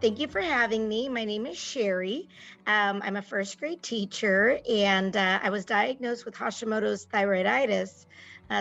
Thank you for having me. My name is Cherie. I'm a first grade teacher, and I was diagnosed with Hashimoto's thyroiditis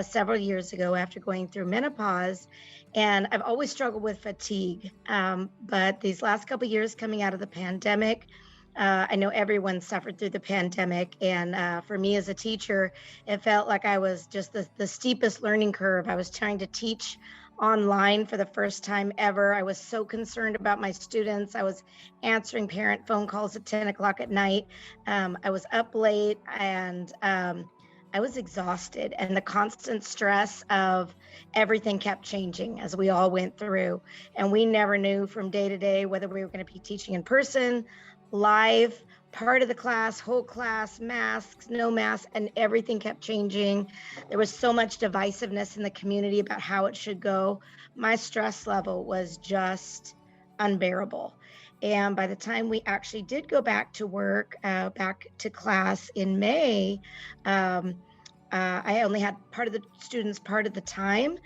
several years ago after going through menopause. And I've always struggled with fatigue. But these last couple years coming out of the pandemic, I know everyone suffered through the pandemic. And for me as a teacher, it felt like I was just the steepest learning curve. I was trying to teach online for the first time ever. I was so concerned about my students. I was answering parent phone calls at 10 o'clock at night. I was up late and I was exhausted, and the constant stress of everything kept changing as we all went through. And we never knew from day to day whether we were going to be teaching in person, live, part of the class, whole class, masks, no masks, and everything kept changing. There was so much divisiveness in the community about how it should go. My stress level was just unbearable. And by the time we actually did go back to work, back to class in May, um, I only had part of the students part of the time,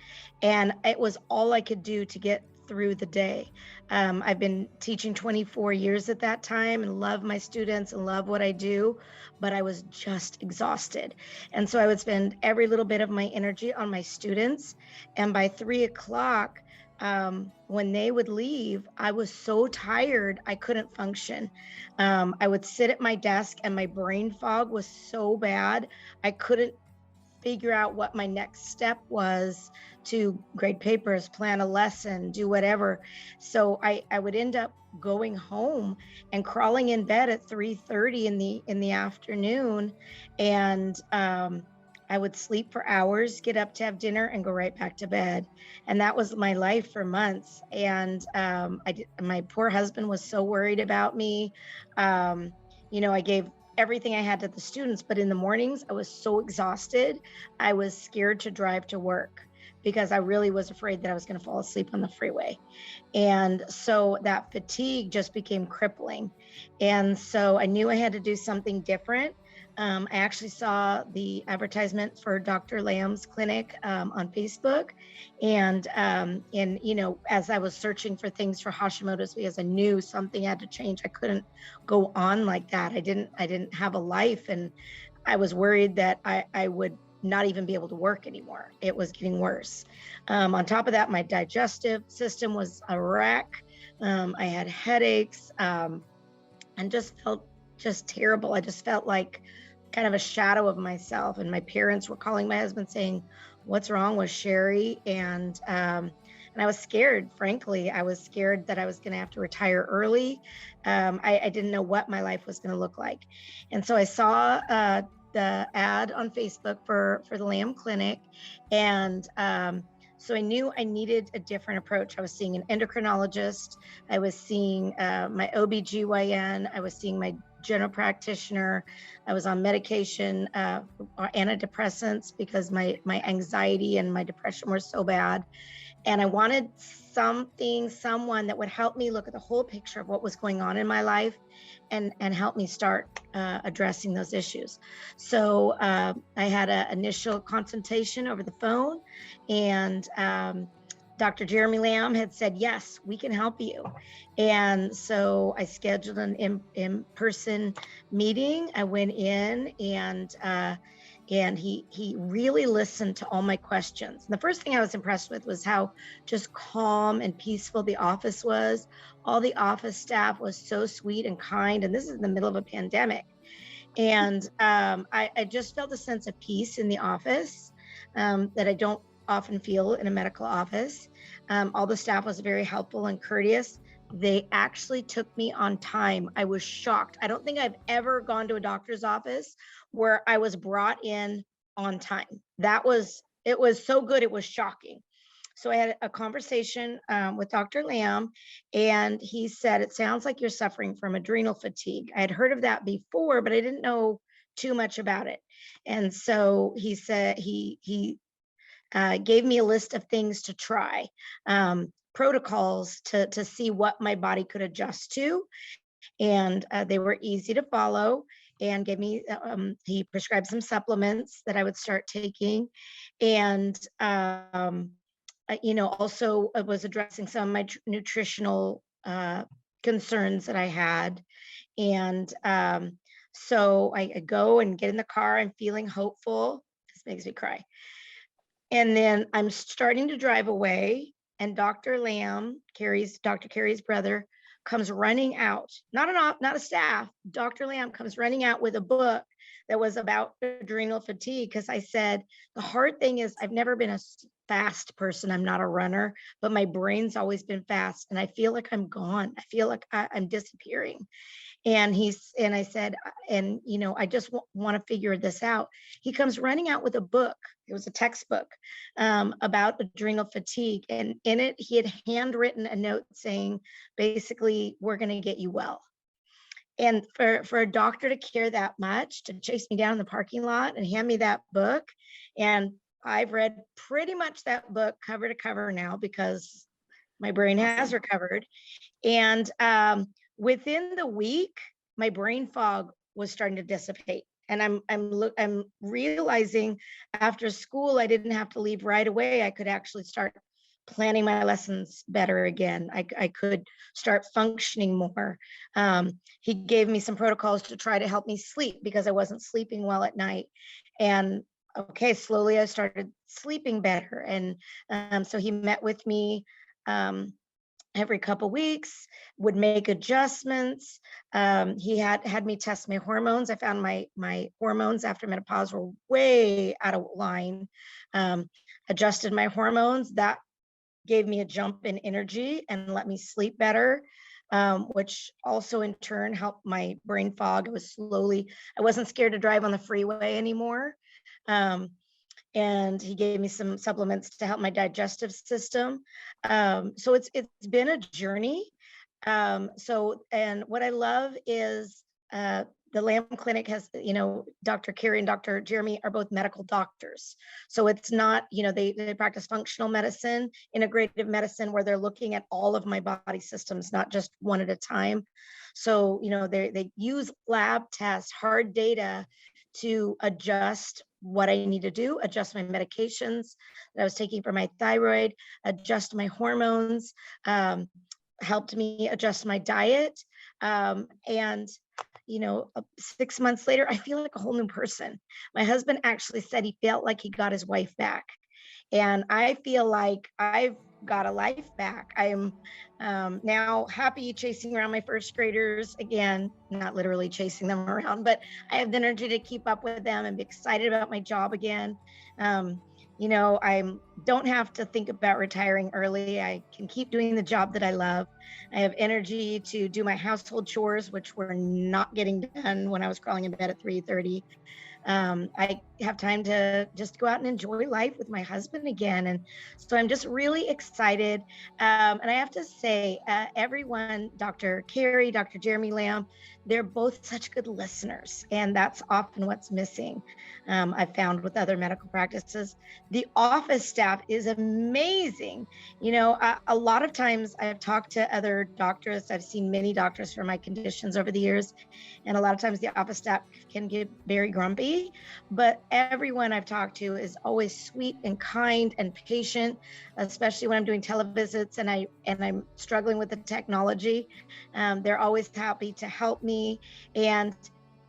and it was all I could do to get through the day. I've been teaching 24 years at that time and love my students and love what I do, but I was just exhausted. And so I would spend every little bit of my energy on my students. And by 3 o'clock, when they would leave, I was so tired, I couldn't function. I would sit at my desk and my brain fog was so bad, I couldn't figure out what my next step was to grade papers, plan a lesson, do whatever. So I would end up going home and crawling in bed at 3:30 in the afternoon. And I would sleep for hours, get up to have dinner, and go right back to bed. And that was my life for months. And my poor husband was so worried about me. Um, I gave everything I had to the students, but in the mornings, I was so exhausted. I was scared to drive to work because I really was afraid that I was going to fall asleep on the freeway. And so that fatigue just became crippling. And so I knew I had to do something different. I actually saw the advertisement for Dr. Lamb's clinic on Facebook, and as I was searching for things for Hashimoto's because I knew something had to change. I couldn't go on like that. I didn't have a life, and I was worried that I would not even be able to work anymore. It was getting worse. On top of that, my digestive system was a wreck. I had headaches, and just felt just terrible. I just felt like kind of a shadow of myself. And my parents were calling my husband saying, "What's wrong with Cherie?" And I was scared, frankly. I was scared that I was going to have to retire early. I didn't know what my life was going to look like. And so I saw the ad on Facebook for the Lamb Clinic. And so I knew I needed a different approach. I was seeing an endocrinologist. I was seeing my OBGYN. I was seeing my general practitioner. I was on medication, antidepressants, because my anxiety and my depression were so bad. And I wanted someone that would help me look at the whole picture of what was going on in my life and help me start addressing those issues. So I had an initial consultation over the phone, and Dr. Jeremy Lamb had said, "Yes, we can help you." And so I scheduled an in-person meeting. I went in, and he really listened to all my questions. And the first thing I was impressed with was how just calm and peaceful the office was. All the office staff was so sweet and kind, and this is in the middle of a pandemic. And I just felt a sense of peace in the office that I don't often feel in a medical office. All the staff was very helpful and courteous. They actually took me on time. I was shocked. I don't think I've ever gone to a doctor's office where I was brought in on time. It was so good, it was shocking. So I had a conversation with Dr. Lamb, and he said, "It sounds like you're suffering from adrenal fatigue." I had heard of that before, but I didn't know too much about it. And so he said he gave me a list of things to try, protocols to see what my body could adjust to, and they were easy to follow. And gave me he prescribed some supplements that I would start taking, and also was addressing some of my nutritional concerns that I had. And so I go and get in the car. I'm feeling hopeful. This makes me cry. And then I'm starting to drive away, and Dr. Lamb, Dr. Carrie's brother, comes running out. Not a staff. Dr. Lamb comes running out with a book that was about adrenal fatigue, because I said the hard thing is I've never been a fast person. I'm not a runner, but my brain's always been fast, and I feel like I'm gone. I feel like I'm disappearing. And I said, and I just want to figure this out. He comes running out with a book. It was a textbook about adrenal fatigue, and in it he had handwritten a note saying, basically, we're going to get you well. And for a doctor to care that much, to chase me down in the parking lot and hand me that book, and I've read pretty much that book cover to cover now, because my brain has recovered. And within the week, my brain fog was starting to dissipate. And I'm realizing after school, I didn't have to leave right away. I could actually start planning my lessons better again. I could start functioning more. He gave me some protocols to try to help me sleep, because I wasn't sleeping well at night. And okay, slowly I started sleeping better. And so he met with me every couple weeks, would make adjustments. He had me test my hormones. I found my hormones after menopause were way out of line. Adjusted my hormones. That gave me a jump in energy and let me sleep better, which also in turn helped my brain fog. I wasn't scared to drive on the freeway anymore. And he gave me some supplements to help my digestive system. So it's been a journey. And what I love is the Lamb Clinic has, Dr. Cherie and Dr. Jeremy are both medical doctors. So it's not, they practice functional medicine, integrative medicine, where they're looking at all of my body systems, not just one at a time. So, they use lab tests, hard data to adjust what I need to do, adjust my medications that I was taking for my thyroid, adjust my hormones, helped me adjust my diet. And 6 months later, I feel like a whole new person. My husband actually said he felt like he got his wife back. And I feel like I've got a life back. I am now happy chasing around my first graders again, not literally chasing them around, but I have the energy to keep up with them and be excited about my job again. I don't have to think about retiring early. I can keep doing the job that I love. I have energy to do my household chores, which were not getting done when I was crawling in bed at 3:30. I have time to just go out and enjoy life with my husband again. And so I'm just really excited. And I have to say, everyone, Dr. Cherie, Dr. Jeremy Lamb, they're both such good listeners. And that's often what's missing. I've found with other medical practices. The office staff is amazing. A lot of times I've talked to other doctors. I've seen many doctors for my conditions over the years. And a lot of times the office staff can get very grumpy, but everyone I've talked to is always sweet and kind and patient, especially when I'm doing televisits and I'm struggling with the technology. They're always happy to help me, and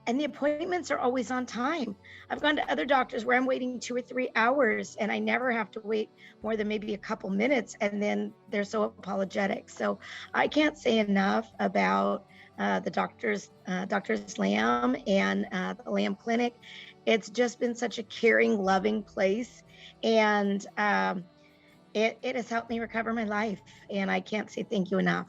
the appointments are always on time. I've gone to other doctors where I'm waiting 2 or 3 hours, and I never have to wait more than maybe a couple minutes, and then they're so apologetic. So I can't say enough about the doctors Lamb and the Lamb Clinic. It's just been such a caring, loving place, and it has helped me recover my life, and I can't say thank you enough.